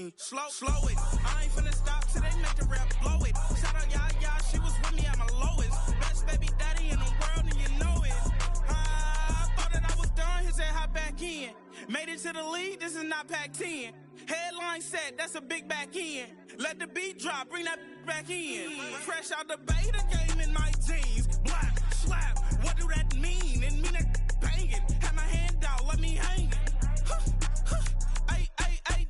mean, slow it. I ain't finna stop till they make the rap blow it. Shout out, y'all, she was with me at my lowest. Best baby daddy in the world, and you know it. I thought that I was done, he said hop back in. Made it to the league, this is not Pac-10. Headline set, that's a big back end. Let the beat drop, bring that back in. Fresh out the beta game in my jeans. Black, slap, what do that mean? It mean that banging. Have my hand out, let me hang it.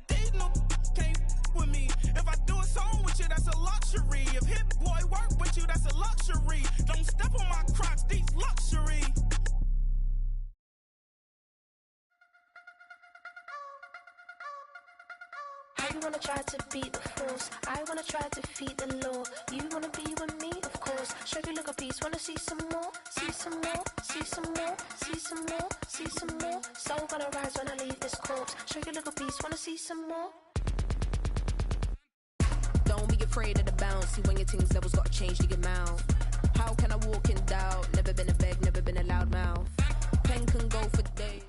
These no can't with me. If I do a song with you, that's a luxury. If Hit Boy work with you, that's a luxury. Don't step on my Crocs, these luxury. You wanna try to beat the force, I wanna try to defeat the law. You wanna be with me, of course. Show you look a piece, wanna see some more, see some more, see some more, see some more, see some more. Soul gonna rise when I leave this corpse. Show you look a piece, wanna see some more. Don't be afraid of the bounce. See when your things levels gotta change to your mouth. How can I walk in doubt? Never been a beg, never been a loud mouth. Pen can go for days.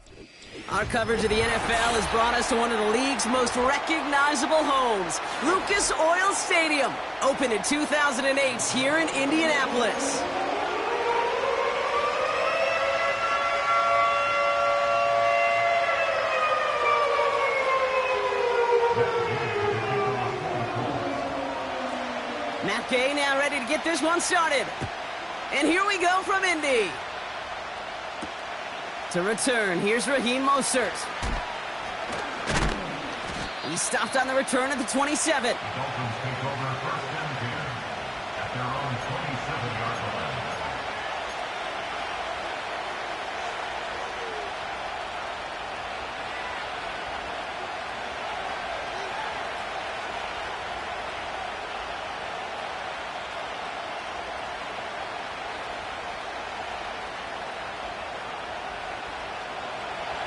Our coverage of the NFL has brought us to one of the league's most recognizable homes, Lucas Oil Stadium, opened in 2008 here in Indianapolis. Matt Gay now ready to get this one started. And here we go from Indy. To return, here's Raheem Mostert. He stopped on the return at the 27. The Dolphins take over first and 10 at their own 27-yard line.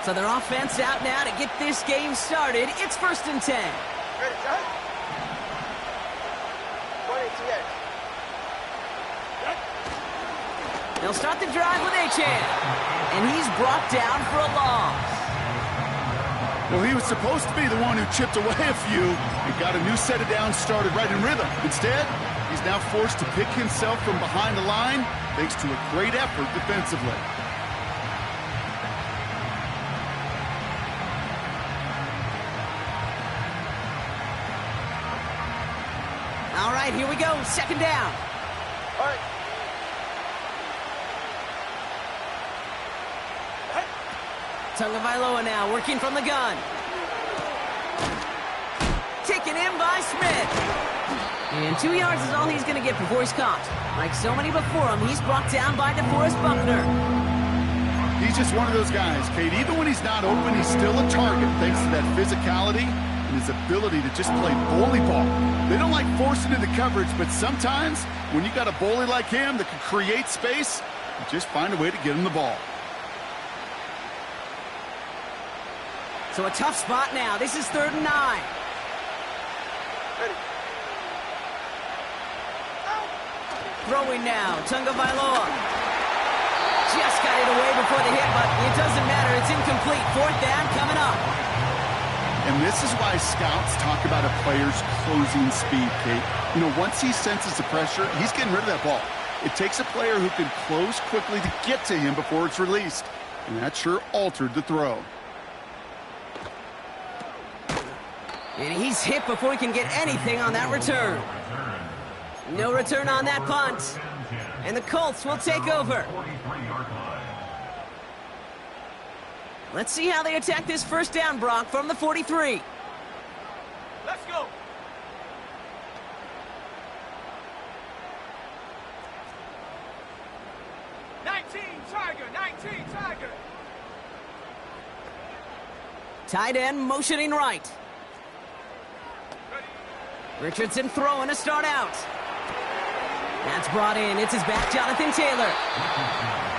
So their offense out now to get this game started. It's first and 10. Ready, set. 20 They'll start the drive with Achane. And he's brought down for a loss. Well, he was supposed to be the one who chipped away a few and got a new set of downs started right in rhythm. Instead, he's now forced to pick himself from behind the line thanks to a great effort defensively. All right, here we go. Second down. All right. Tagovailoa now working from the gun. Taken in by Smith. And 2 yards is all he's going to get before he's caught. Like so many before him, he's brought down by DeForest Buckner. He's just one of those guys, Kate. Even when he's not open, he's still a target thanks to that physicality and his ability to just play bully ball. They don't like forcing into coverage, but sometimes when you got a bully like him that can create space, you just find a way to get him the ball. So a tough spot now. This is 3rd and 9. Ready. Throwing now, Tagovailoa. Just got it away before the hit, but it doesn't matter. It's incomplete. 4th down coming up. And this is why scouts talk about a player's closing speed, Kate. You know, once he senses the pressure, he's getting rid of that ball. It takes a player who can close quickly to get to him before it's released. And that sure altered the throw. And he's hit before he can get anything on that return. No return on that punt. And the Colts will take over. Let's see how they attack this first down, Brock, from the 43. Let's go. Tiger. Tight end motioning right. Richardson throwing to start out. That's brought in. It's his back, Jonathan Taylor.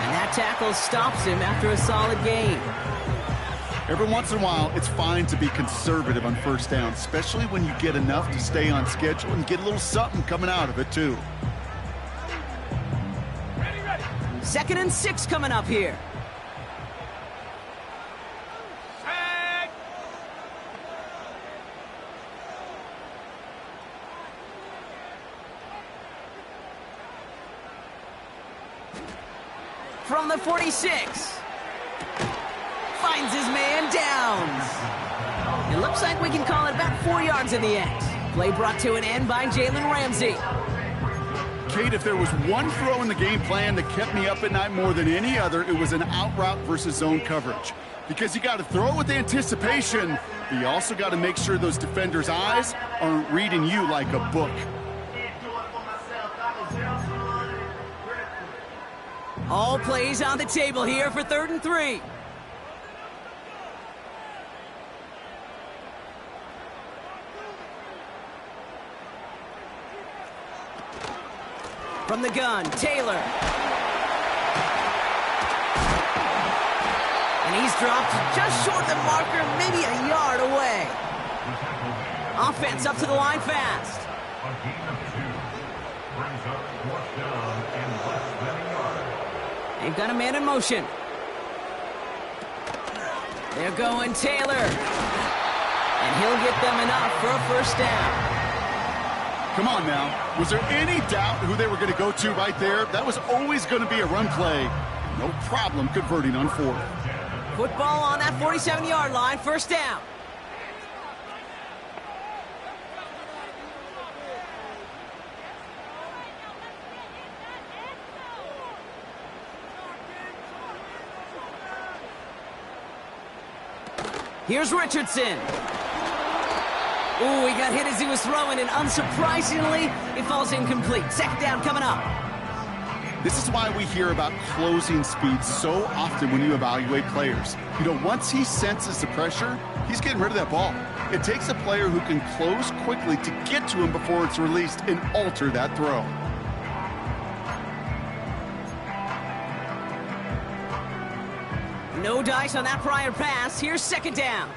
And that tackle stops him after a solid gain. Every once in a while, it's fine to be conservative on first down, especially when you get enough to stay on schedule and get a little something coming out of it, too. Ready. 2nd and 6 coming up here. From the 46. Finds his man downs. It looks like we can call it about 4 yards in the end. Play brought to an end by Jalen Ramsey. Kate, if there was one throw in the game plan that kept me up at night more than any other, it was an out route versus zone coverage. Because you got to throw it with anticipation, but you also got to make sure those defenders' eyes aren't reading you like a book. All plays on the table here for 3rd and 3. From the gun, Taylor. And he's dropped just short of the marker, maybe a yard away. Offense up to the line fast. A gain of 2. Brings up 4th down and less than a yard. They've got a man in motion. They're going Taylor. And he'll get them enough for a 1st down. Come on now. Was there any doubt who they were going to go to right there? That was always going to be a run play. No problem converting on 4th. Football on that 47-yard line, 1st down. Here's Richardson. Ooh, he got hit as he was throwing, and unsurprisingly, it falls incomplete. 2nd down coming up. This is why we hear about closing speed so often when you evaluate players. You know, once he senses the pressure, he's getting rid of that ball. It takes a player who can close quickly to get to him before it's released and alter that throw. No dice on that prior pass. Here's 2nd down.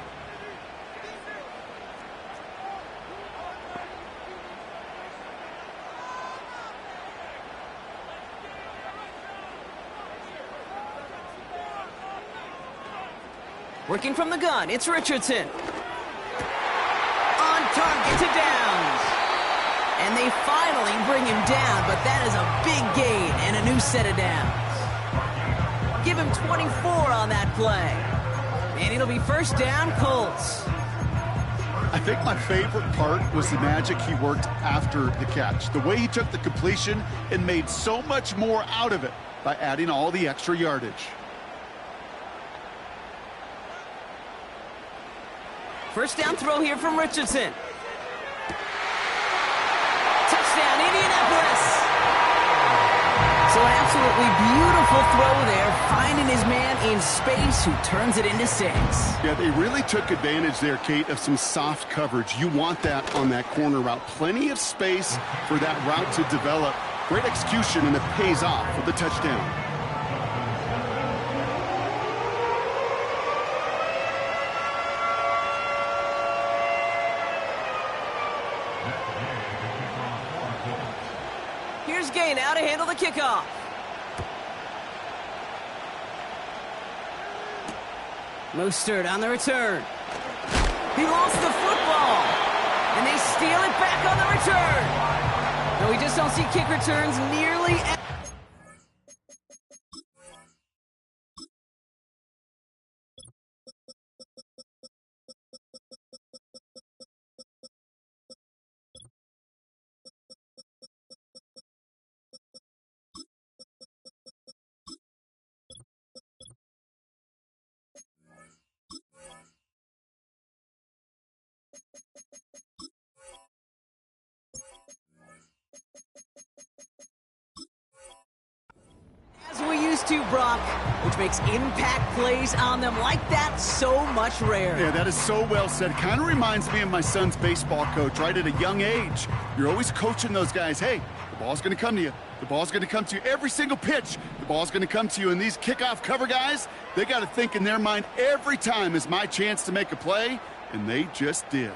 Working from the gun, it's Richardson. On target to Downs. And they finally bring him down, but that is a big gain and a new set of downs. Give him 24 on that play. And it'll be 1st down, Colts. I think my favorite part was the magic he worked after the catch. The way he took the completion and made so much more out of it by adding all the extra yardage. 1st down throw here from Richardson. Touchdown, Indianapolis. So an absolutely beautiful throw there, finding his man in space who turns it into 6. Yeah, they really took advantage there, Kate, of some soft coverage. You want that on that corner route. Plenty of space for that route to develop. Great execution, and it pays off with the touchdown. Here's Gay now to handle the kickoff. Mostert on the return. He lost the football. And they steal it back on the return. No, we just don't see kick returns nearly as... to Brock, which makes impact plays on them like that so much rarer. Yeah, that is so well said. Kind of reminds me of my son's baseball coach, right? At a young age, you're always coaching those guys. Hey, the ball's going to come to you. The ball's going to come to you every single pitch. The ball's going to come to you. And these kickoff cover guys, they got to think in their mind every time is my chance to make a play, and they just did.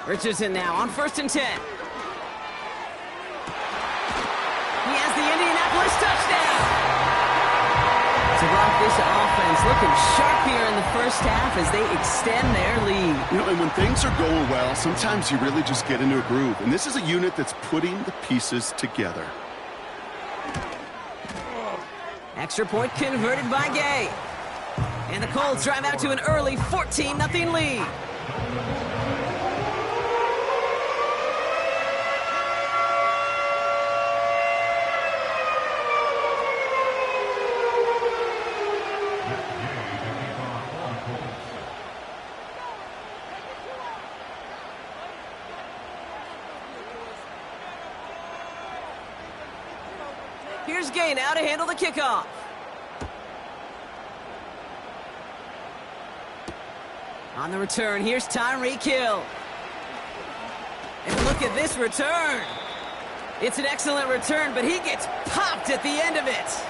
Richardson now on 1st and 10. He has the Indianapolis touchdown. So Brock, this offense looking sharp here in the first half as they extend their lead. You know, and when things are going well, sometimes you really just get into a groove. And this is a unit that's putting the pieces together. Extra point converted by Gay. And the Colts drive out to an early 14-0 lead. Here's Gay now to handle the kickoff. On the return, here's Tyreek Hill. And look at this return. It's an excellent return, but he gets popped at the end of it.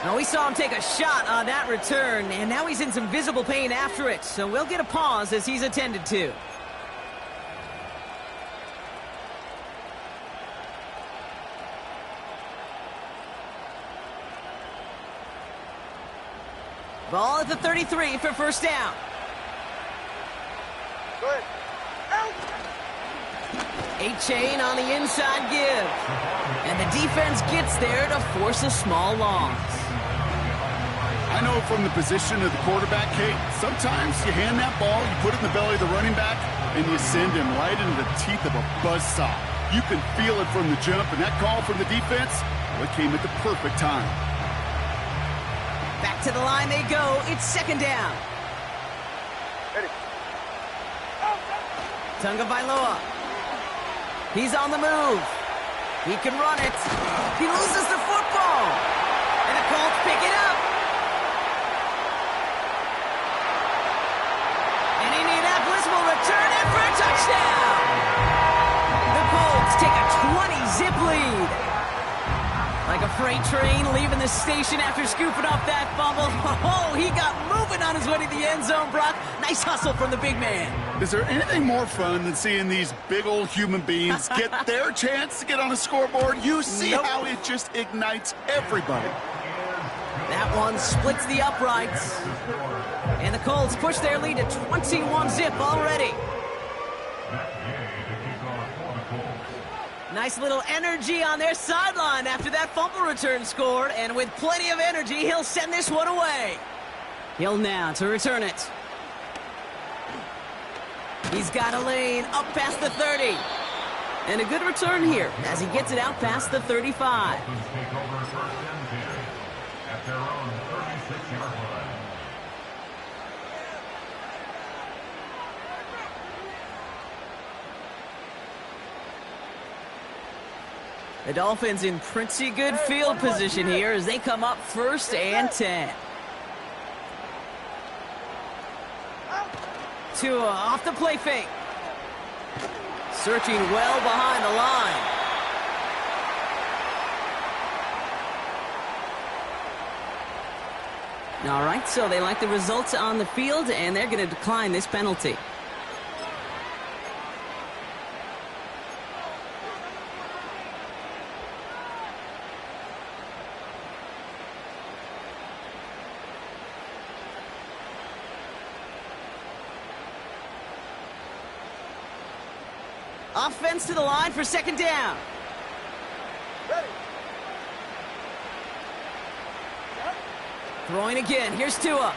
Now, we saw him take a shot on that return, and now he's in some visible pain after it. So we'll get a pause as he's attended to. Ball at the 33 for first down. Good. Out. A-chain on the inside give. And the defense gets there to force a small loss. I know from the position of the quarterback, Kate, sometimes you hand that ball, you put it in the belly of the running back, and you send him right into the teeth of a buzzsaw. You can feel it from the jump, and that call from the defense, well, it came at the perfect time. Back to the line they go. It's second down. Ready. Tunga Bailoa. He's on the move. He can run it. He loses the football. And the Colts pick it up. And Indianapolis will return it for a touchdown. The Colts take a 20-zip lead. Like a freight train leaving the station after scooping up that fumble. Oh, he got moving on his way to the end zone, Brock. Nice hustle from the big man. Is there anything more fun than seeing these big old human beings get their chance to get on a scoreboard? You see how it just ignites everybody. That one splits the uprights. And the Colts push their lead to 21-zip already. Nice little energy on their sideline after that fumble return scored. And with plenty of energy, he'll send this one away. Hill now to return it. He's got a lane up past the 30. And a good return here as he gets it out past the 35. Take over first and 10 at their own 36-yard line. The Dolphins in pretty good field position here as they come up first and 10. Tua off the play fake. Searching well behind the line. All right, so they like the results on the field, and they're going to decline this penalty. Offense to the line for second down. Ready. Throwing again. Here's Tua.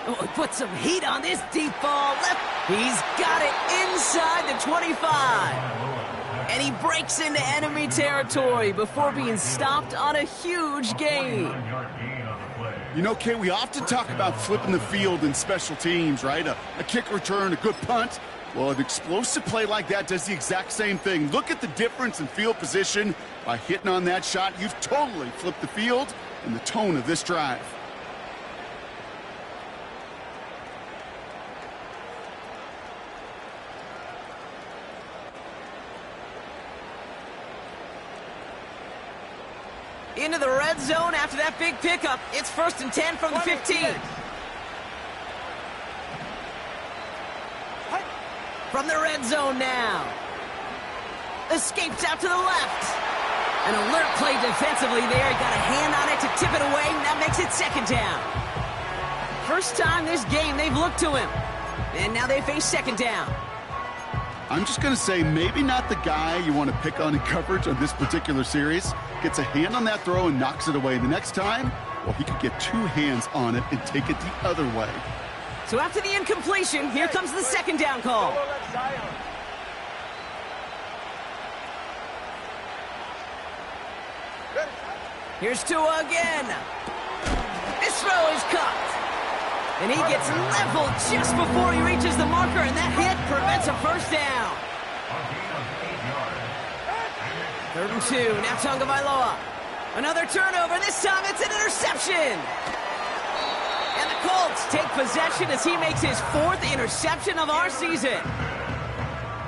Oh, he put some heat on this deep ball. Left. He's got it inside the 25. And he breaks into enemy territory before being stopped on a huge gain. You know, Kay, we often talk about flipping the field in special teams, right? A kick return, a good punt. Well, an explosive play like that does the exact same thing. Look at the difference in field position. By hitting on that shot, you've totally flipped the field and the tone of this drive. Into the red zone after that big pickup. It's first and 10 from the 15. From the red zone now. Escapes out to the left. An alert play defensively there. He got a hand on it to tip it away. That makes it second down. First time this game they've looked to him. And now they face second down. I'm just going to say maybe not the guy you want to pick on in coverage on this particular series. Gets a hand on that throw and knocks it away. The next time, well, he could get 2 hands on it and take it the other way. So after the incompletion, here comes the second down call. Here's Tua again. This throw is caught. And he gets leveled just before he reaches the marker, and that hit prevents a first down. 3rd and 2, now Tagovailoa. Another turnover, this time it's an interception. And the Colts take possession as he makes his 4th interception of our season.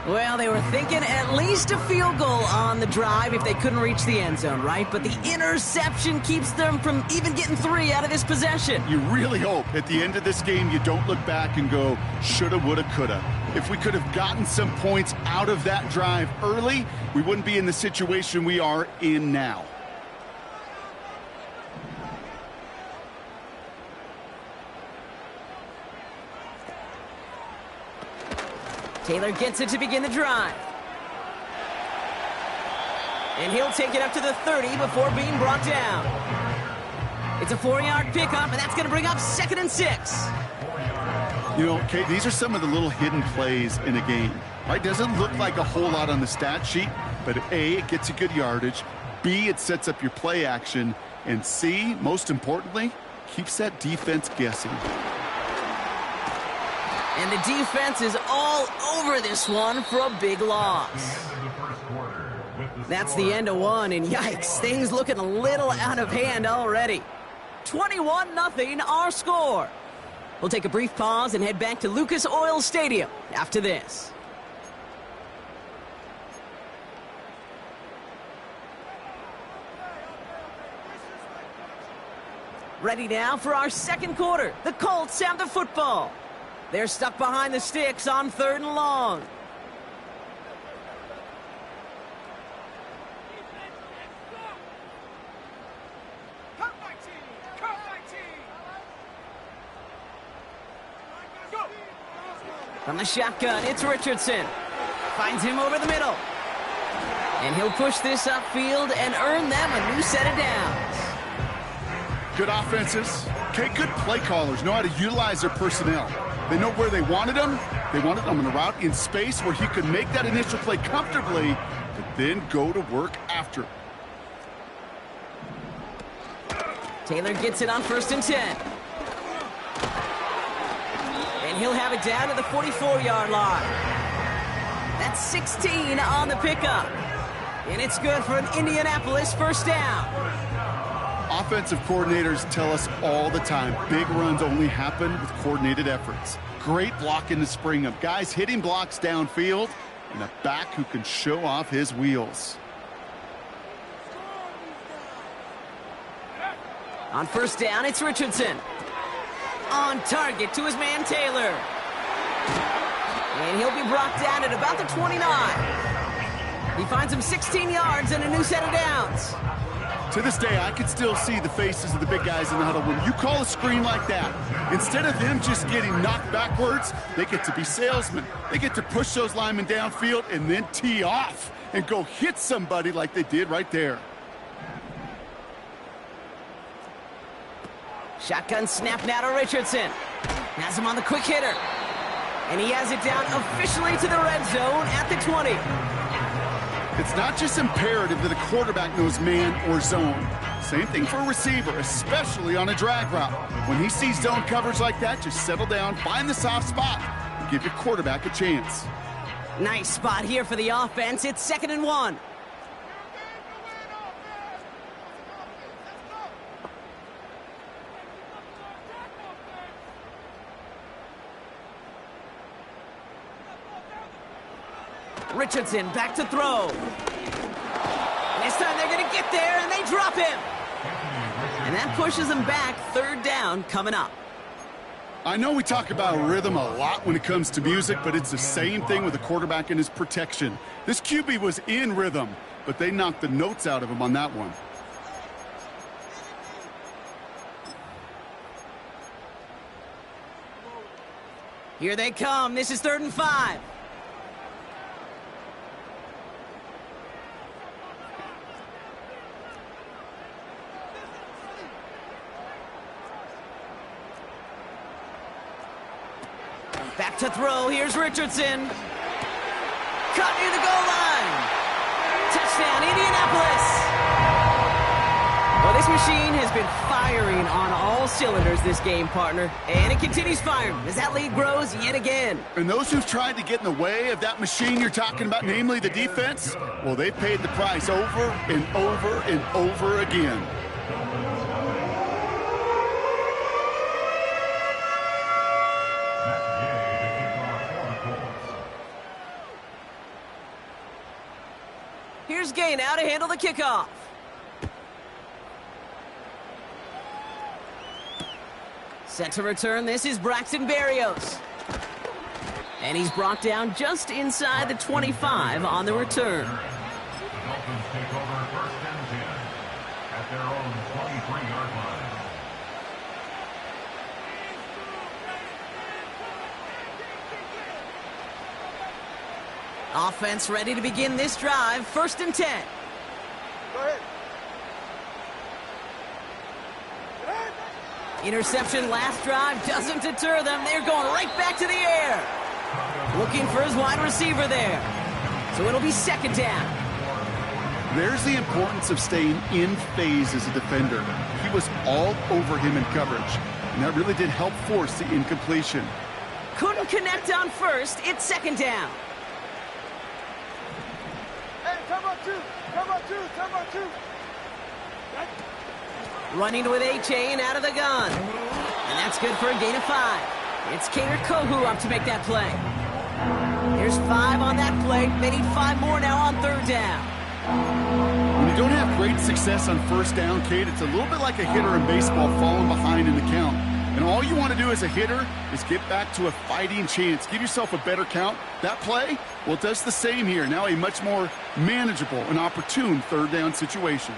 Well, they were thinking at least a field goal on the drive if they couldn't reach the end zone, right? But the interception keeps them from even getting 3 out of this possession. You really hope at the end of this game you don't look back and go, shoulda, woulda, coulda. If we could have gotten some points out of that drive early, we wouldn't be in the situation we are in now. Taylor gets it to begin the drive. And he'll take it up to the 30 before being brought down. It's a 4-yard pickup, and that's going to bring up 2nd and 6. You know, Kate, these are some of the little hidden plays in a game. Right? Doesn't look like a whole lot on the stat sheet, but A, it gets you good yardage. B, it sets up your play action. And C, most importantly, keeps that defense guessing. And the defense is all over this one for a big loss. That's the end of one, and yikes, things looking a little out of hand already. 21-0 our score. We'll take a brief pause and head back to Lucas Oil Stadium after this. Ready now for our second quarter. The Colts have the football. They're stuck behind the sticks on 3rd and long. From the shotgun, it's Richardson. Finds him over the middle. And he'll push this upfield and earn them a new set of downs. Good offenses. Okay, good play callers know how to utilize their personnel. They know where they wanted them. They wanted them on a route in space where he could make that initial play comfortably, but then go to work after. Taylor gets it on 1st and 10. And he'll have it down to the 44-yard line. That's 16 on the pickup. And it's good for an Indianapolis first down. Offensive coordinators tell us all the time, big runs only happen with coordinated efforts. Great block in the spring of guys hitting blocks downfield and a back who can show off his wheels. On 1st down, it's Richardson. On target to his man Taylor. And he'll be brought down at about the 29. He finds him 16 yards and a new set of downs. To this day, I can still see the faces of the big guys in the huddle. When you call a screen like that, instead of them just getting knocked backwards, they get to be salesmen. They get to push those linemen downfield and then tee off and go hit somebody like they did right there. Shotgun snap now to Richardson. Has him on the quick hitter. And he has it down officially to the red zone at the 20. It's not just imperative that a quarterback knows man or zone. Same thing for a receiver, especially on a drag route. When he sees zone coverage like that, just settle down, find the soft spot, and give your quarterback a chance. Nice spot here for the offense. It's 2nd and 1. Richardson back to throw. And this time they're going to get there, and they drop him. And that pushes them back. 3rd down coming up. I know we talk about rhythm a lot when it comes to music, but it's the same thing with a quarterback and his protection. This QB was in rhythm, but they knocked the notes out of him on that one. Here they come. This is 3rd and 5. Back to throw. Here's Richardson. Caught near the goal line. Touchdown, Indianapolis. Well, this machine has been firing on all cylinders this game, partner. And it continues firing as that lead grows yet again. And those who've tried to get in the way of that machine you're talking about, namely the defense, well, they've paid the price over and over and over again. Here's Gay now to handle the kickoff. Set to return, this is Braxton Berrios. And he's brought down just inside the 25 on the return. The Dolphins take over 1st and 10 at their own 23-yard line. Offense ready to begin this drive, 1st and 10. Go ahead. Interception last drive doesn't deter them. They're going right back to the air. Looking for his wide receiver there. So it'll be 2nd down. There's the importance of staying in phase as a defender. He was all over him in coverage, and that really did help force the incompletion. Couldn't connect on 1st. It's 2nd down. Hey, come on, 2. Come on, 2. Come on, 2. Running with A-Chain out of the gun. And that's good for a gain of 5. It's Kader Kohu up to make that play. There's 5 on that play. They need 5 more now on 3rd down. When you don't have great success on 1st down, Kate, it's a little bit like a hitter in baseball falling behind in the count. And all you want to do as a hitter is get back to a fighting chance. Give yourself a better count. That play, well, it does the same here. Now a much more manageable and opportune 3rd down situation.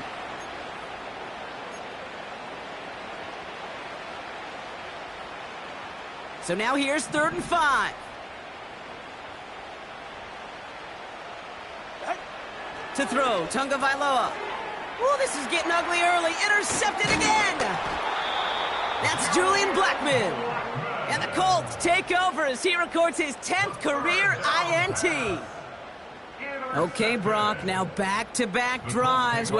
So now here's 3rd and 5. To throw, Tunga Vailoa. Oh, this is getting ugly early. Intercepted again. That's Julian Blackman. And the Colts take over as he records his 10th career INT. Okay, Brock, now back-to-back drives.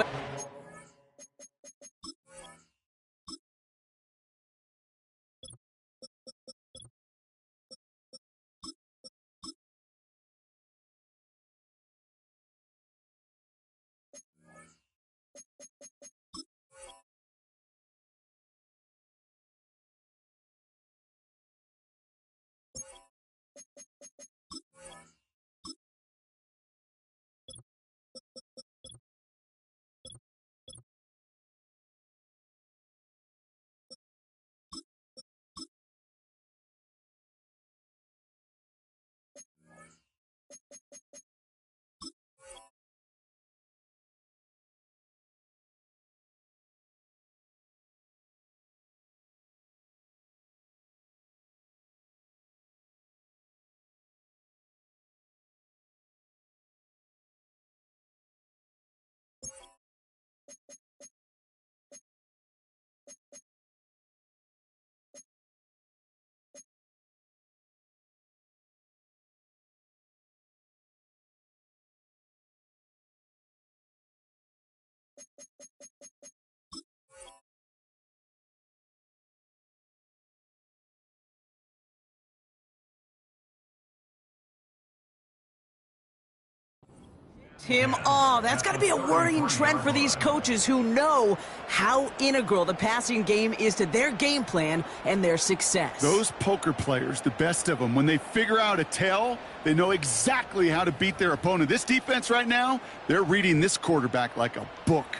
Tim, that's got to be a worrying trend for these coaches who know how integral the passing game is to their game plan and their success. Those poker players, the best of them, when they figure out a tell, they know exactly how to beat their opponent. This defense right now, they're reading this quarterback like a book.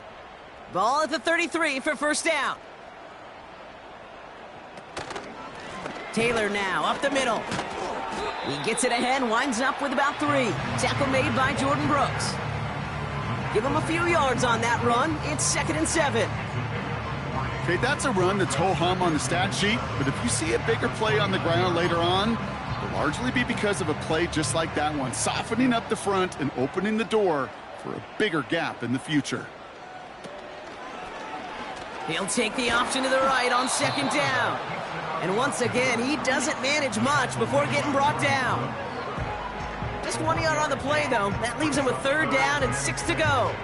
Ball at the 33 for 1st down. Taylor now up the middle. He gets it ahead, winds up with about 3. Tackle made by Jordan Brooks. Give him a few yards on that run. It's 2nd and 7. Okay, that's a run that's ho-hum on the stat sheet, but if you see a bigger play on the ground later on, it'll largely be because of a play just like that one, softening up the front and opening the door for a bigger gap in the future. He'll take the option to the right on second down. And once again, he doesn't manage much before getting brought down. Just 1 yard on the play, though. That leaves him with third down and 6 to go.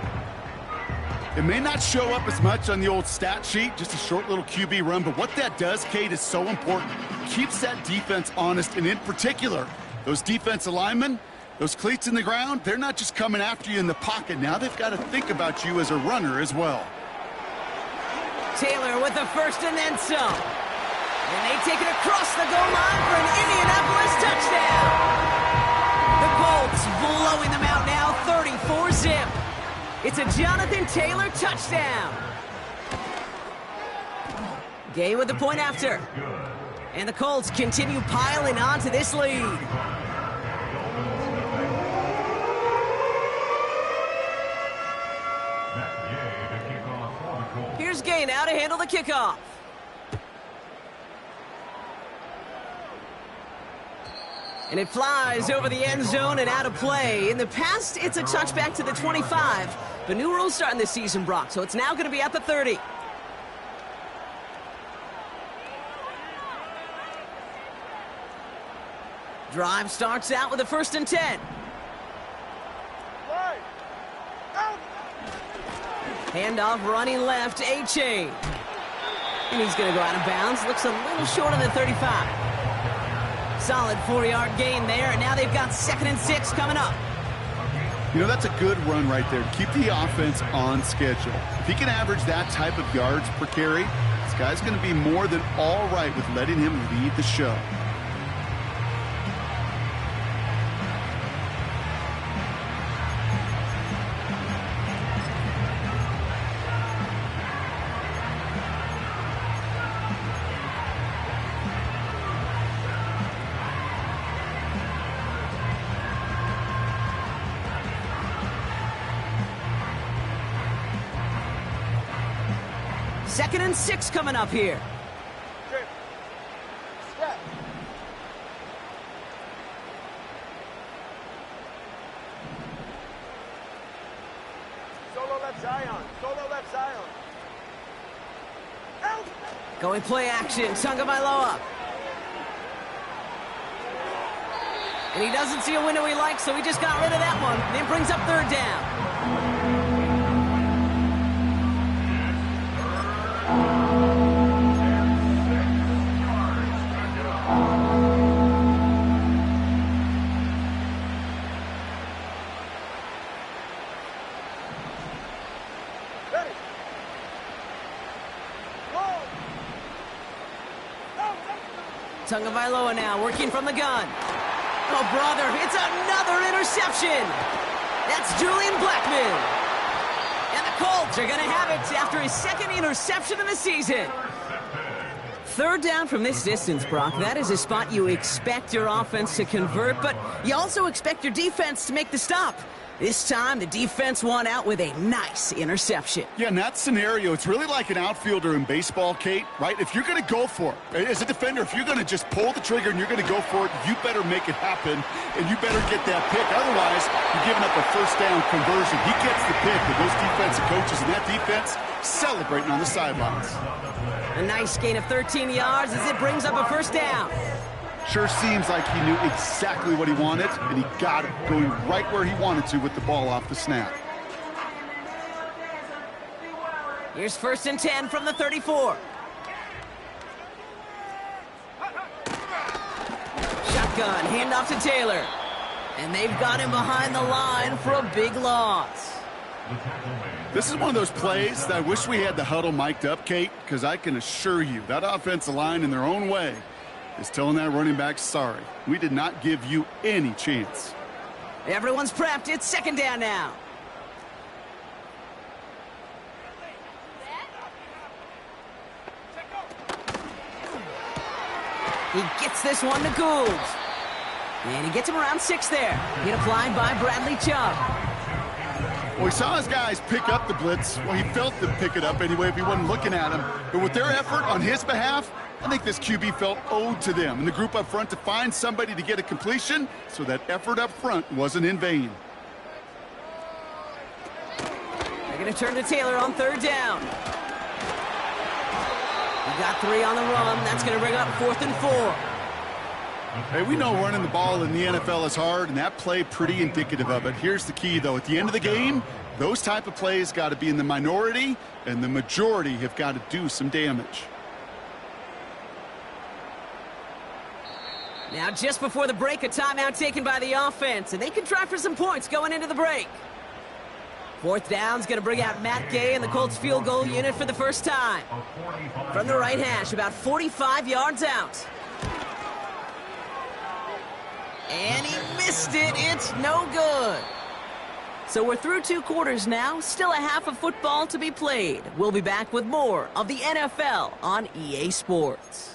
It may not show up as much on the old stat sheet, just a short little QB run, but what that does, Kate, is so important. Keeps that defense honest, and in particular, those defensive linemen, those cleats in the ground, they're not just coming after you in the pocket. Now they've got to think about you as a runner as well. Taylor with the first and then some. And they take it across the goal line for an Indianapolis touchdown. The Colts blowing them out now, 34-zip. It's a Jonathan Taylor touchdown. Gay with the point after. And the Colts continue piling on to this lead. Here's Gay now to handle the kickoff. And it flies over the end zone and out of play. In the past, it's a touchback to the 25. The new rules starting this season, Brock, so it's now going to be at the 30. Drive starts out with a 1st and 10. Handoff running left, A-Chain. And he's going to go out of bounds. Looks a little short of the 35. Solid 4-yard gain there, and now they've got 2nd and 6 coming up. You know, that's a good run right there. Keep the offense on schedule. If he can average that type of yards per carry, this guy's going to be more than all right with letting him lead the show. Second and 6 coming up here. Step. Solo left Zion. Solo left Zion. Help! Going play action, Tagovailoa. And he doesn't see a window he likes, so he just got rid of that one. And it brings up 3rd down. Tagovailoa now working from the gun. Oh, brother, it's another interception. That's Julian Blackman. And the Colts are going to have it after his 2nd interception of the season. 3rd down from this distance, Brock. That is a spot you expect your offense to convert, but you also expect your defense to make the stop. This time, the defense won out with a nice interception. Yeah, in that scenario, it's really like an outfielder in baseball, Kate, right? If you're going to go for it, as a defender, if you're going to just pull the trigger and you're going to go for it, you better make it happen, and you better get that pick. Otherwise, you're giving up a 1st down conversion. He gets the pick, and those defensive coaches and that defense celebrating on the sidelines. A nice gain of 13 yards as it brings up a 1st down. Sure seems like he knew exactly what he wanted, and he got it going right where he wanted to with the ball off the snap. Here's 1st and 10 from the 34. Shotgun, handoff to Taylor. And they've got him behind the line for a big loss. This is one of those plays that I wish we had the huddle mic'd up, Kate, because I can assure you that offensive line in their own way is telling that running back, sorry, we did not give you any chance. Everyone's prepped. It's 2nd down now. He gets this one to Gould. And he gets him around 6 there. Hit applied by Bradley Chubb. Well, he saw his guys pick up the blitz. Well, he felt them pick it up anyway if he wasn't looking at him. But with their effort on his behalf, I think this QB felt owed to them and the group up front to find somebody to get a completion, so that effort up front wasn't in vain. They're going to turn to Taylor on 3rd down. He got 3 on the run. That's going to bring up 4th and 4. Hey, we know running the ball in the NFL is hard, and that play pretty indicative of it. Here's the key, though. At the end of the game, those type of plays got to be in the minority, and the majority have got to do some damage. Now, just before the break, a timeout taken by the offense, and they can try for some points going into the break. 4th down's going to bring out Matt Gay and the Colts field goal unit for the first time. From the right hash, about 45 yards out. And he missed it. It's no good. So we're through 2 quarters now. Still a half of football to be played. We'll be back with more of the NFL on EA Sports.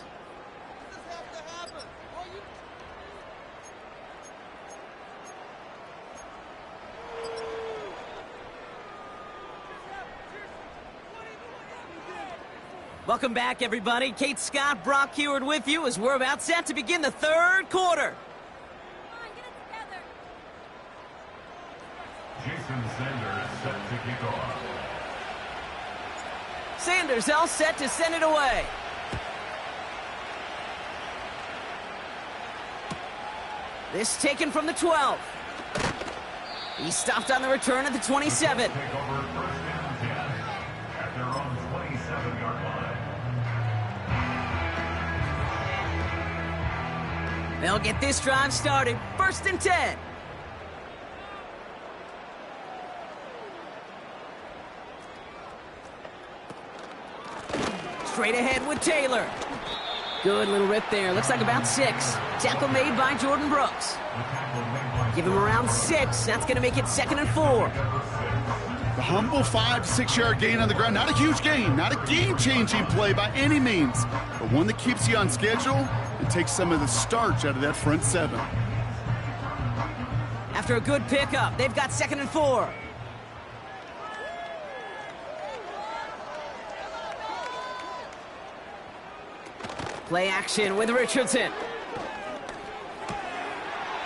Welcome back, everybody. Kate Scott, Brock Heward with you as we're about set to begin the 3rd quarter. Jason Sanders set to kick off. Sanders all set to send it away. This taken from the 12. He stopped on the return at the 27. Take over 1st and 10 at their own 27-yard line. They'll get this drive started. 1st and 10. Straight ahead with Taylor. Good little rip there. Looks like about 6. Tackle made by Jordan Brooks. Give him around 6. That's going to make it 2nd and 4. The humble 5 to 6 yard gain on the ground. Not a huge gain. Not a game-changing play by any means. But one that keeps you on schedule and takes some of the starch out of that front 7. After a good pickup, they've got 2nd and 4. Play action with Richardson.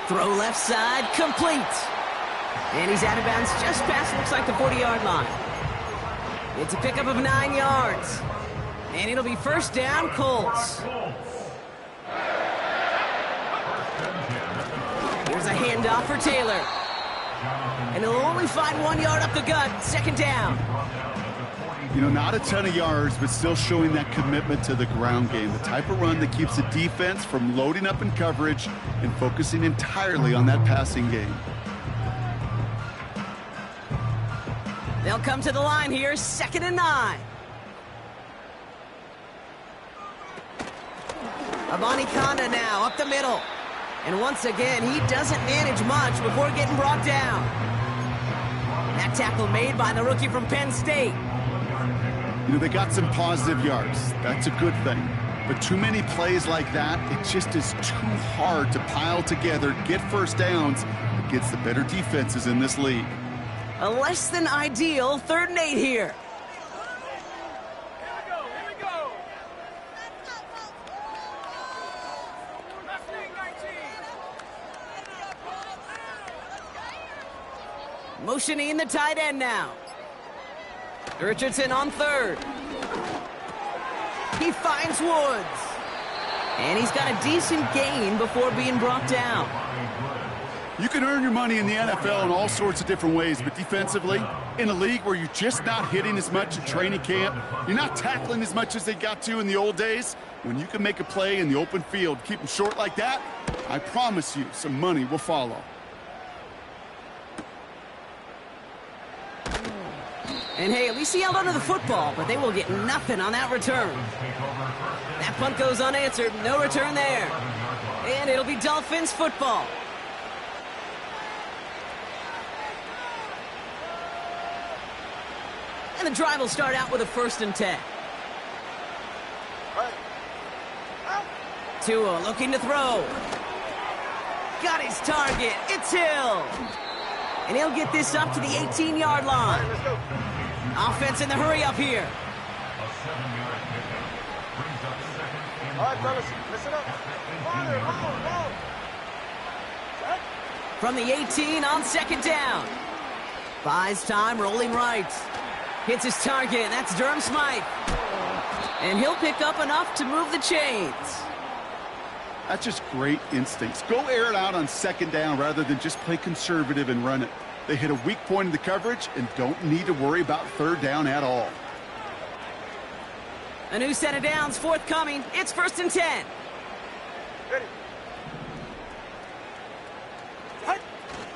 Throw left side, complete. And he's out of bounds just past, looks like, the 40-yard line. It's a pickup of 9 yards. And it'll be 1st down, Colts. Here's a handoff for Taylor. And he'll only find 1 yard up the gut, 2nd down. You know, not a ton of yards, but still showing that commitment to the ground game. The type of run that keeps the defense from loading up in coverage and focusing entirely on that passing game. They'll come to the line here, 2nd and 9. Avani Conda now up the middle. And once again, he doesn't manage much before getting brought down. That tackle made by the rookie from Penn State. You know, they got some positive yards. That's a good thing. But too many plays like that, it just is too hard to pile together, get 1st downs against the better defenses in this league. A less than ideal 3rd and 8 here. Motioning the tight end now. Richardson on 3rd. He finds Woods. And he's got a decent gain before being brought down. You can earn your money in the NFL in all sorts of different ways, but defensively, in a league where you're just not hitting as much at training camp, you're not tackling as much as they got to in the old days, when you can make a play in the open field, keep them short like that, I promise you some money will follow. And hey, at least he held onto the football, but they will get nothing on that return. That punt goes unanswered, no return there. And it'll be Dolphins football. And the drive will start out with a 1st and 10. Tua looking to throw. Got his target, it's Hill. And he'll get this up to the 18-yard line. Offense in the hurry up here. All right, fellas, listen up. From the 18 on 2nd down. Buys time, rolling right. Hits his target, that's Durham Smythe. And he'll pick up enough to move the chains. That's just great instincts. Go air it out on second down rather than just play conservative and run it. They hit a weak point in the coverage and don't need to worry about third down at all. A new set of downs forthcoming. It's 1st and 10. Ready.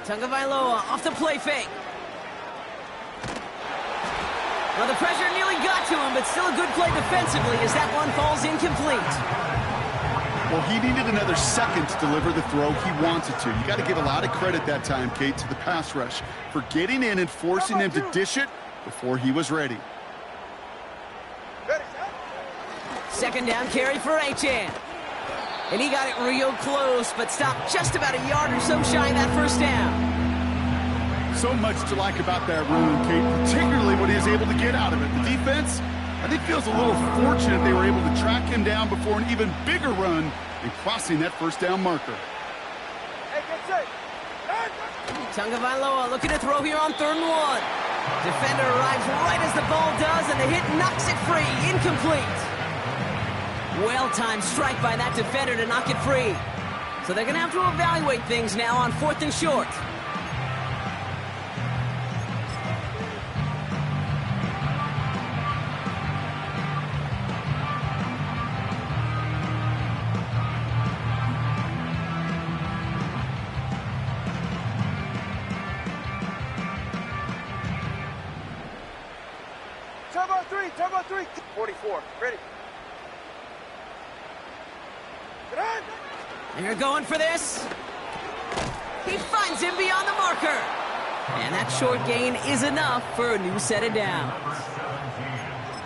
Tagovailoa off the play fake. Well, the pressure nearly got to him, but still a good play defensively as that one falls incomplete. Well, he needed another second to deliver the throw he wanted to. You got to give a lot of credit that time, Kate, to the pass rush for getting in and forcing him to dish it before he was ready. Second down carry for Achane. And he got it real close, but stopped just about a yard or so shy of that first down. So much to like about that run, Kate, particularly what he was able to get out of it. The defense, I think, feels a little fortunate they were able to track him down before an even bigger run and crossing that first down marker. Hey, get safe. Tagovailoa looking to throw here on 3rd and 1. Defender arrives right as the ball does, and the hit knocks it free. Incomplete. Well-timed strike by that defender to knock it free. So they're going to have to evaluate things now on 4th and short. Turbo 3. 44. Ready. Get on. And you're going for this. He finds him beyond the marker. And that short gain is enough for a new set of downs.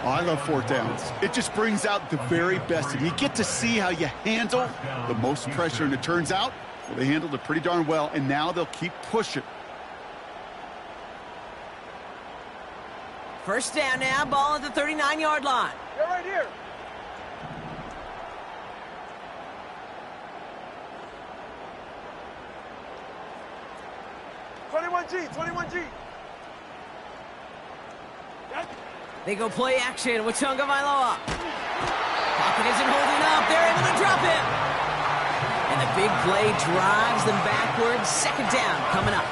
Oh, I love 4th downs. It just brings out the very best. And you get to see how you handle the most pressure. And it turns out, well, they handled it pretty darn well. And now they'll keep pushing. First down now, ball at the 39-yard line. You're right here. $21G. Yep. They go play action with Tagovailoa. Pocket isn't holding up. They're able to drop him. And the big play drives them backwards. Second down coming up.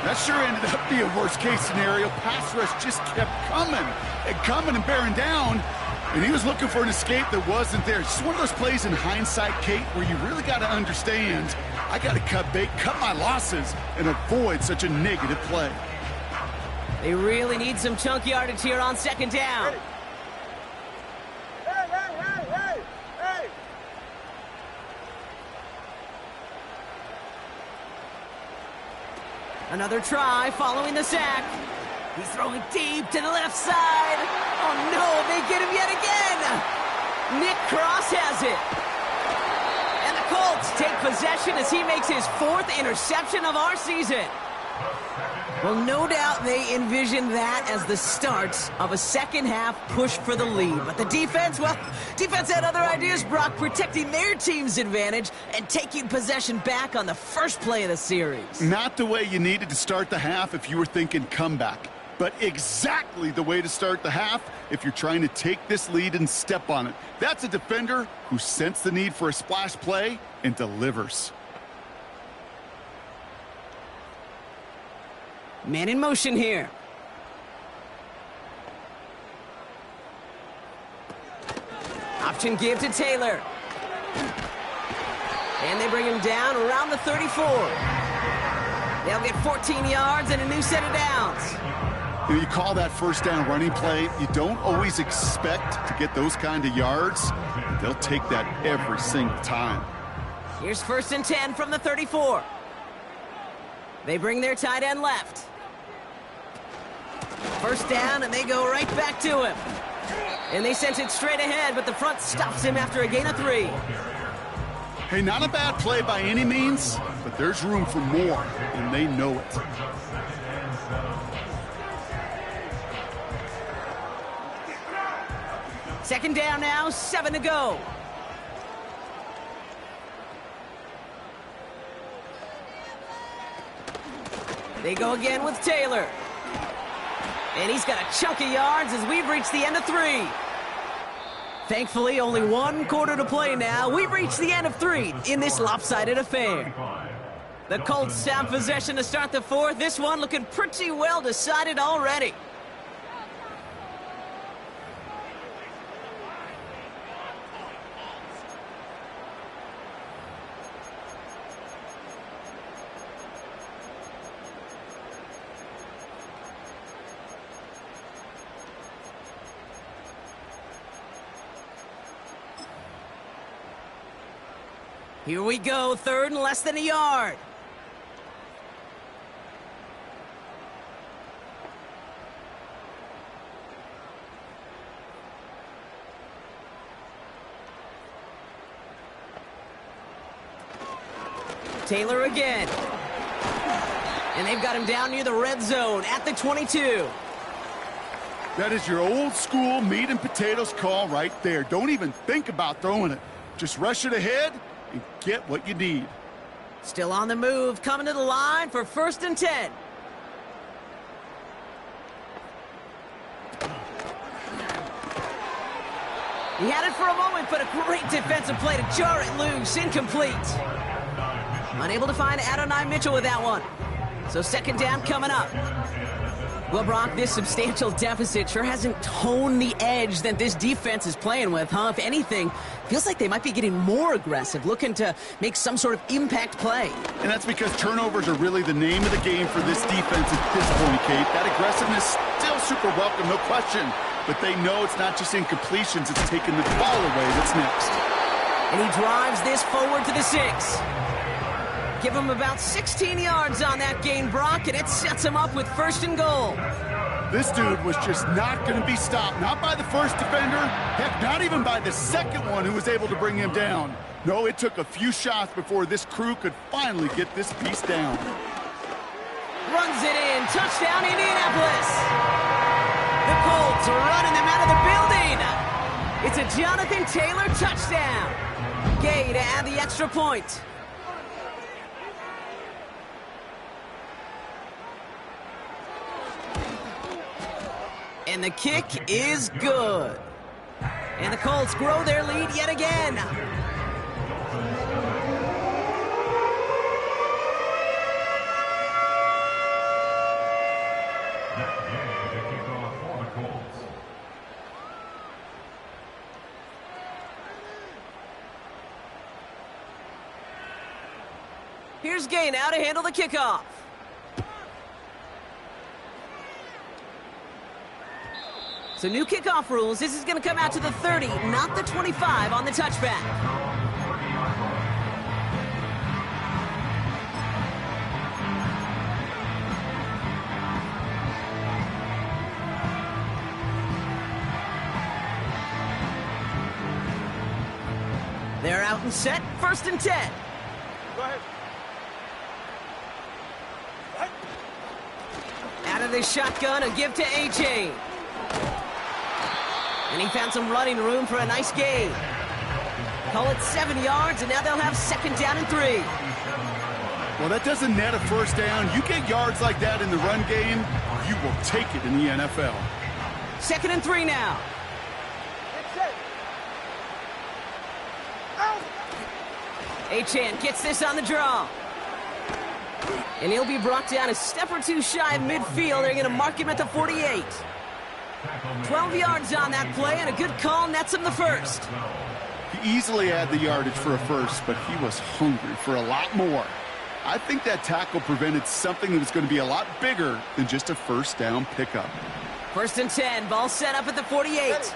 That sure ended up being a worst-case scenario. Pass rush just kept coming and bearing down. And he was looking for an escape that wasn't there. It's just one of those plays in hindsight, Kate, where you really got to understand, I got to cut bait, cut my losses, and avoid such a negative play. They really need some chunk yardage here on second down. Hey. Another try following the sack. He's throwing deep to the left side. Oh, no, they get him yet again. Nick Cross has it. And the Colts take possession as he makes his 4th interception of our season. Well, no doubt they envisioned that as the start of a second-half push for the lead. But the defense had other ideas, Brock, protecting their team's advantage and taking possession back on the first play of the series. Not the way you needed to start the half if you were thinking comeback, but exactly the way to start the half if you're trying to take this lead and step on it. That's a defender who sensed the need for a splash play and delivers. Man in motion here. Option give to Taylor. And they bring him down around the 34. They'll get 14 yards and a new set of downs. You call that first down running play. You don't always expect to get those kind of yards. They'll take that every single time. Here's 1st and 10 from the 34. They bring their tight end left. First down, and they go right back to him. And they sent it straight ahead, but the front stops him after a gain of 3. Hey, not a bad play by any means, but there's room for more, and they know it. Second down now, 7 to go. They go again with Taylor. And he's got a chunk of yards as we've reached the end of 3. Thankfully, only one quarter to play now. We've reached the end of 3 in this lopsided affair. The Colts have possession to start the 4th. This one looking pretty well decided already. Here we go, 3rd and less than a yard. Taylor again. And they've got him down near the red zone at the 22. That is your old school meat and potatoes call right there. Don't even think about throwing it. Just rush it ahead and get what you need. Still on the move, coming to the line for 1st and 10. He had it for a moment, but a great defensive play to jar it loose. Incomplete. Unable to find Adonai Mitchell with that one. So 2nd down coming up. Well, Brock, this substantial deficit sure hasn't toned the edge that this defense is playing with, huh? If anything, feels like they might be getting more aggressive, looking to make some sort of impact play. And that's because turnovers are really the name of the game for this defense at this point, Kate. That aggressiveness still super welcome, no question. But they know it's not just incompletions, it's taking the ball away that's next. And he drives this forward to the 6. Give him about 16 yards on that gain, Brock, and it sets him up with 1st and goal. This dude was just not going to be stopped. Not by the first defender. Heck, not even by the 2nd one who was able to bring him down. No, it took a few shots before this crew could finally get this piece down. Runs it in. Touchdown, Indianapolis. The Colts are running them out of the building. It's a Jonathan Taylor touchdown. Gay to add the extra point. And the kick is good. And the Colts grow their lead yet again. Here's Gay now to handle the kickoff. So new kickoff rules. This is going to come out to the 30, not the 25 on the touchback. They're out and set. 1st and 10. Go ahead. Out of the shotgun, a give to A-Chain. And he found some running room for a nice gain. Call it 7 yards, and now they'll have 2nd down and 3. Well, that doesn't net a 1st down. You get yards like that in the run game, you will take it in the NFL. 2nd and 3 now. A-Chan gets this on the draw. And he'll be brought down a step or 2 shy of midfield. They're going to mark him at the 48. 12 yards on that play, and a good call nets him the 1st. He easily had the yardage for a 1st, but he was hungry for a lot more. I think that tackle prevented something that was going to be a lot bigger than just a 1st down pickup. 1st and 10, ball set up at the 48.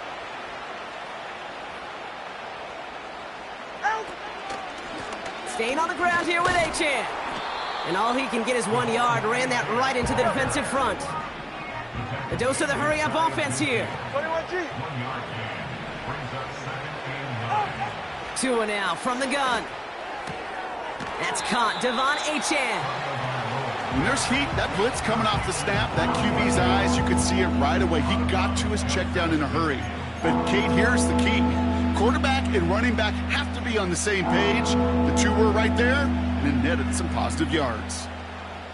Staying on the ground here with A-Chan. And all he can get is 1 yard. Ran that right into the defensive front. A dose of the hurry-up offense here. 21G. Tua now from the gun. That's caught. Devon A-Chan. When there's heat, that blitz coming off the snap, that QB's eyes, you could see it right away. He got to his check down in a hurry. But, Kate, here's the key. Quarterback and running back have to be on the same page. The two were right there, and it netted some positive yards.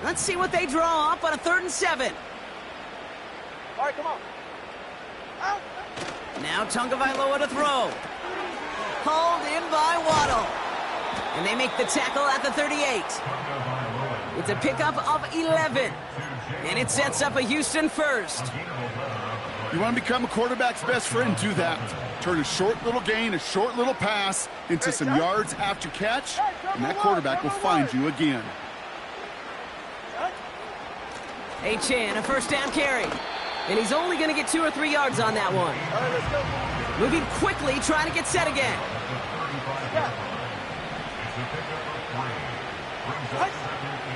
Let's see what they draw up on a 3rd and 7. All right, come on. Out. Now Tagovailoa to throw. Hauled in by Waddle. And they make the tackle at the 38. It's a pickup of 11. And it sets up a Houston first. You want to become a quarterback's best friend? Do that. Turn a short little gain, a short little pass into some yards after catch, and that quarterback will find you again. Chan, a first down carry. And he's only going to get 2 or 3 yards on that one. Moving quickly, trying to get set again.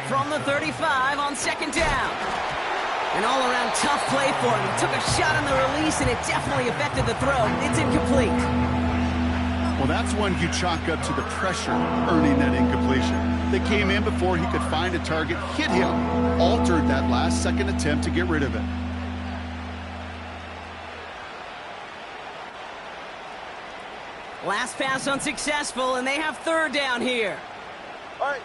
From the 35 on second down. An all-around tough play for him. He took a shot on the release, and it definitely affected the throw. It's incomplete. Well, that's one you chalk up to the pressure earning that incompletion. They came in before he could find a target, hit him, altered that last-second attempt to get rid of it. Last pass unsuccessful, and they have third down here. All right.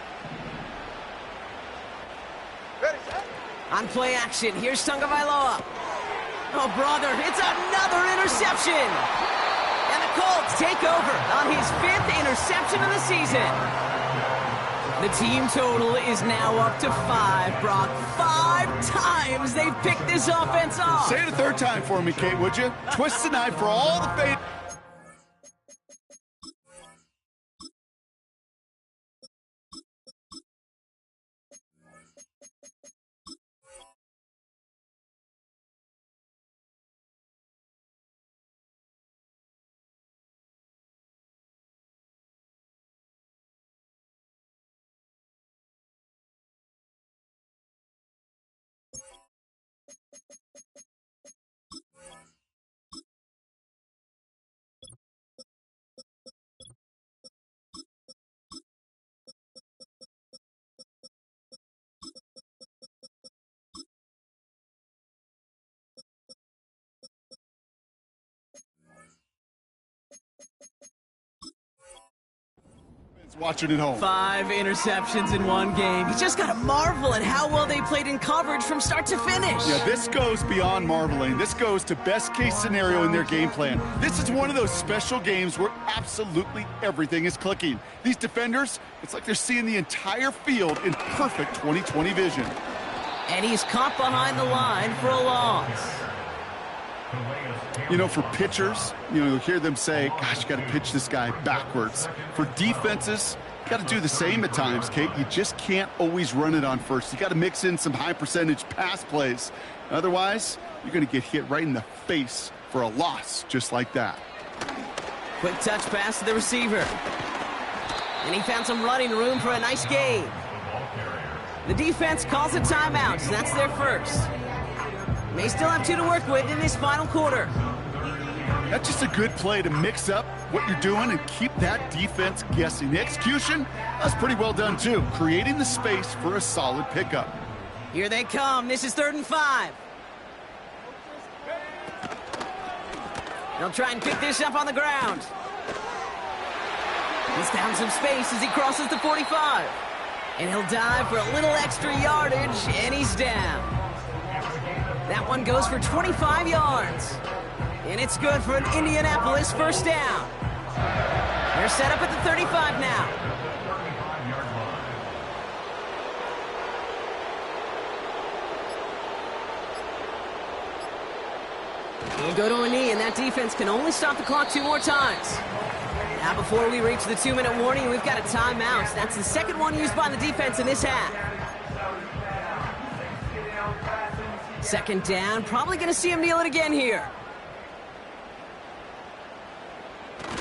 Ready, set. On play action, here's Tagovailoa. Oh, brother, it's another interception. And the Colts take over on his 5th interception of the season. The team total is now up to 5, Brock. 5 times they've picked this offense off. Say it a third time for me, Kate, would you? Twist the knife for all the fate. Watching at home. 5 interceptions in one game. You just got to marvel at how well they played in coverage from start to finish. Yeah, this goes beyond marveling. This goes to best case scenario in their game plan. This is one of those special games where absolutely everything is clicking. These defenders, it's like they're seeing the entire field in perfect 20/20 vision. And he's caught behind the line for a loss. You know, for pitchers, you'll hear them say, gosh, you got to pitch this guy backwards. For defenses, you got to do the same at times, Kate. You just can't always run it on first. You got to mix in some high percentage pass plays. Otherwise, you're going to get hit right in the face for a loss just like that. Quick touch pass to the receiver. And he found some running room for a nice gain. The defense calls a timeout, so that's their first. They still have 2 to work with in this final quarter. That's just a good play to mix up what you're doing and keep that defense guessing. The execution, that's pretty well done too, creating the space for a solid pickup. Here they come. This is 3rd and 5. They'll try and pick this up on the ground. He's found some space as he crosses the 45. And he'll dive for a little extra yardage, and he's down. That one goes for 25 yards. And it's good for an Indianapolis first down. They're set up at the 35 now. We'll go to a knee, and that defense can only stop the clock 2 more times. Now, before we reach the 2-minute warning, we've got a timeout. That's the second one used by the defense in this half. Second down, probably going to see him kneel it again here.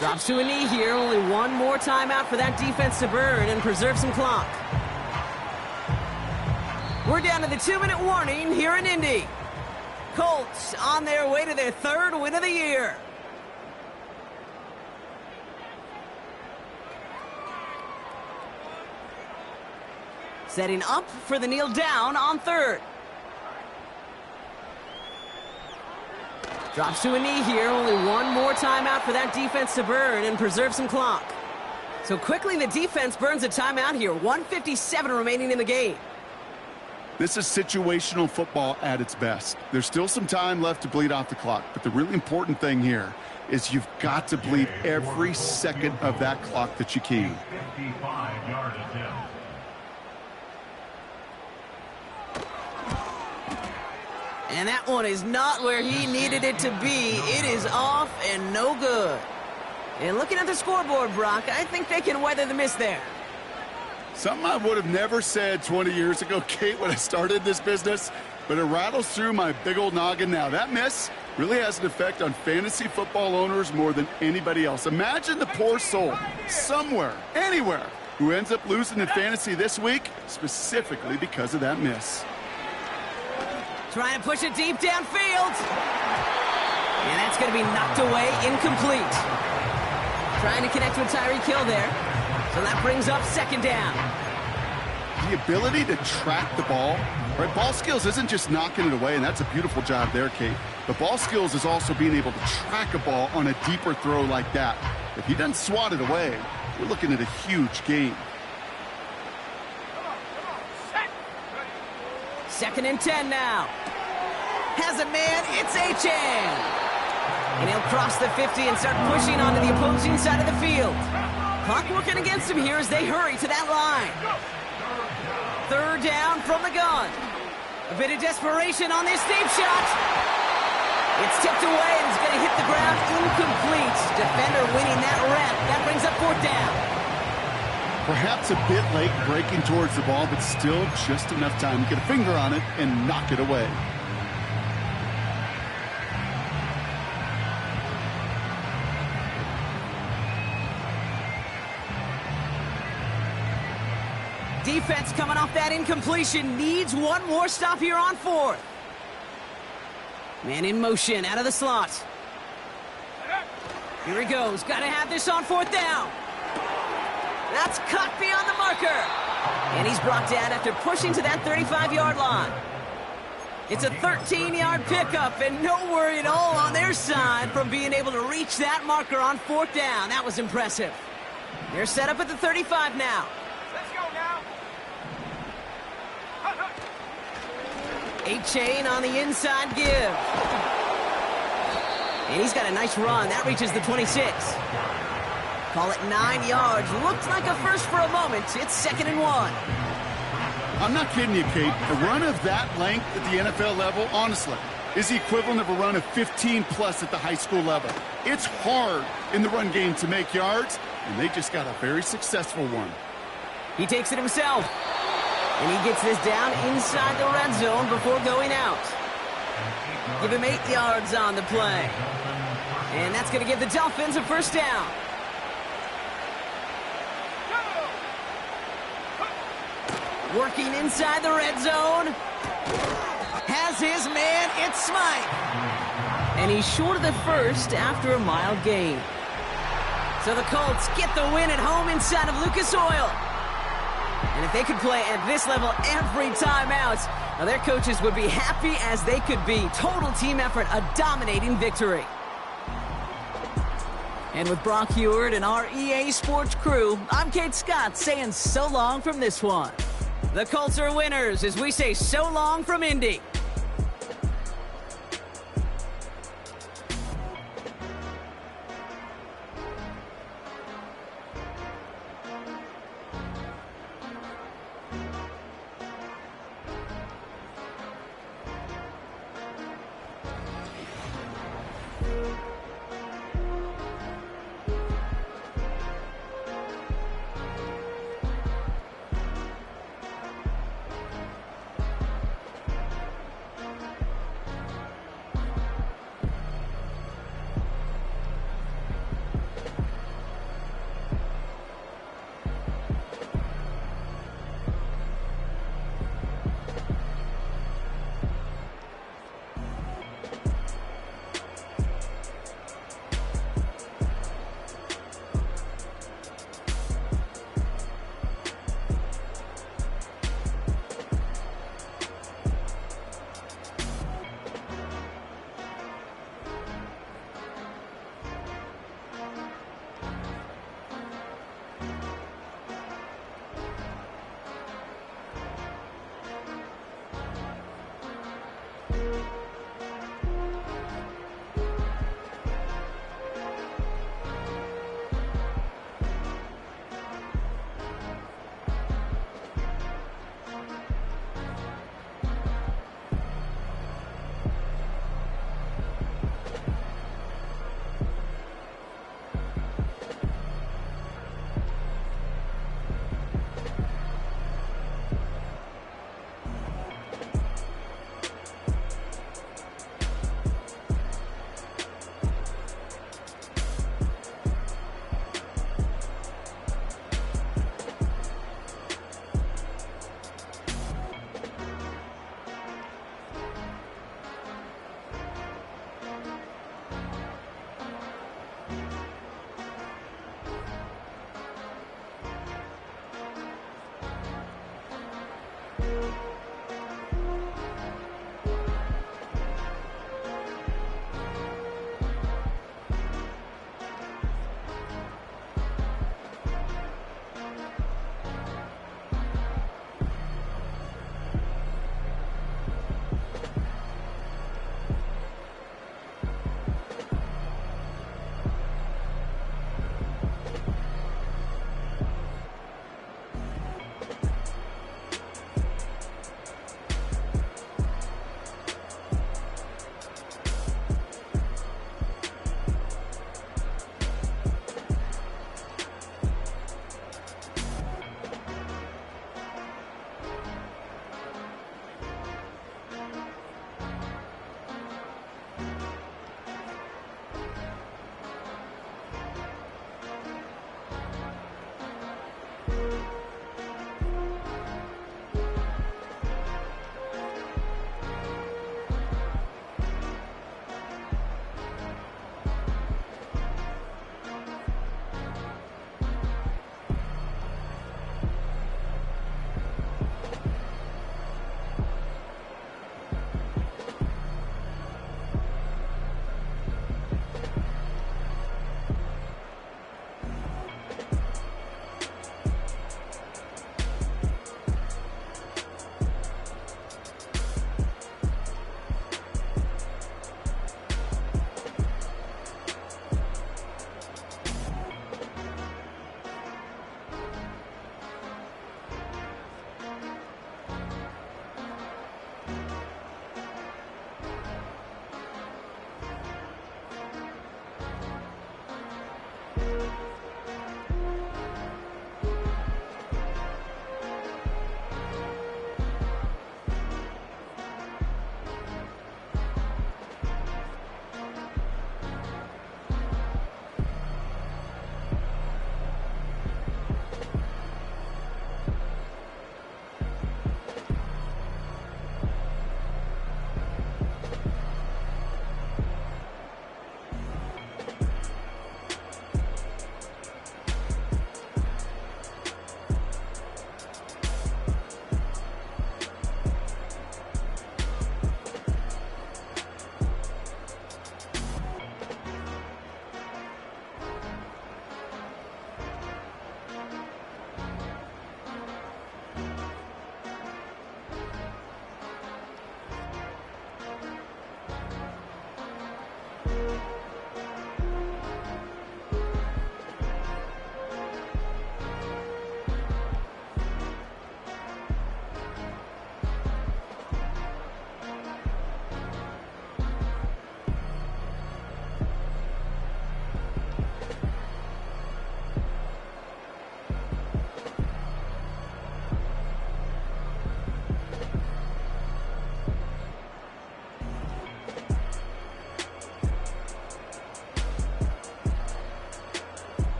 Drops to a knee here, only one more timeout for that defense to burn and preserve some clock. We're down to the 2-minute warning here in Indy. Colts on their way to their 3rd win of the year. Setting up for the kneel down on 3rd. Drops to a knee here. Only one more timeout for that defense to burn and preserve some clock. So quickly the defense burns a timeout here. 1:57 remaining in the game. This is situational football at its best. There's still some time left to bleed off the clock, but the really important thing here is you've got to bleed every second of that clock that you can. 55-yard attempt. And that one is not where he needed it to be. It is off and no good. And looking at the scoreboard, Brock, I think they can weather the miss there. Something I would have never said 20 years ago, Kate, when I started this business, but it rattles through my big old noggin now. That miss really has an effect on fantasy football owners more than anybody else. Imagine the poor soul somewhere, anywhere, who ends up losing in fantasy this week specifically because of that miss. Trying to push it deep downfield. And that's going to be knocked away, incomplete. Trying to connect with Tyreek Hill there. So that brings up second down. The ability to track the ball, right? Ball skills isn't just knocking it away, and that's a beautiful job there, Kate. The ball skills is also being able to track a ball on a deeper throw like that. If he doesn't swat it away, we're looking at a huge gain. Second and 10 now. Has a man, it's Achane. And he'll cross the 50 and start pushing onto the opposing side of the field. Clock working against him here as they hurry to that line. Third down from the gun. A bit of desperation on this deep shot. It's tipped away and it's going to hit the ground incomplete. Defender winning that rep. That brings up fourth down. Perhaps a bit late breaking towards the ball, but still just enough time to get a finger on it and knock it away. Defense coming off that incompletion needs one more stop here on fourth. Man in motion out of the slot. Here he goes. Got to have this on fourth down. That's cut beyond the marker. And he's brought down after pushing to that 35-yard line. It's a 13-yard pickup and no worry at all on their side from being able to reach that marker on fourth down. That was impressive. They're set up at the 35 now. Achane on the inside give. And he's got a nice run. That reaches the 26. Call it 9 yards. Looks like a first for a moment. It's second and 1. I'm not kidding you, Kate. A run of that length at the NFL level, honestly, is the equivalent of a run of 15-plus at the high school level. It's hard in the run game to make yards, and they just got a very successful one. He takes it himself. And he gets this down inside the red zone before going out. Give him 8 yards on the play. And that's going to give the Dolphins a first down. Working inside the red zone. Has his man, it's Smythe. And he's short of the first after a mile gain. So the Colts get the win at home inside of Lucas Oil. And if they could play at this level every time out, their coaches would be happy as they could be. Total team effort, a dominating victory. And with Brock Heward and our EA Sports crew, I'm Kate Scott saying so long from this one. The Colts are winners as we say so long from Indy.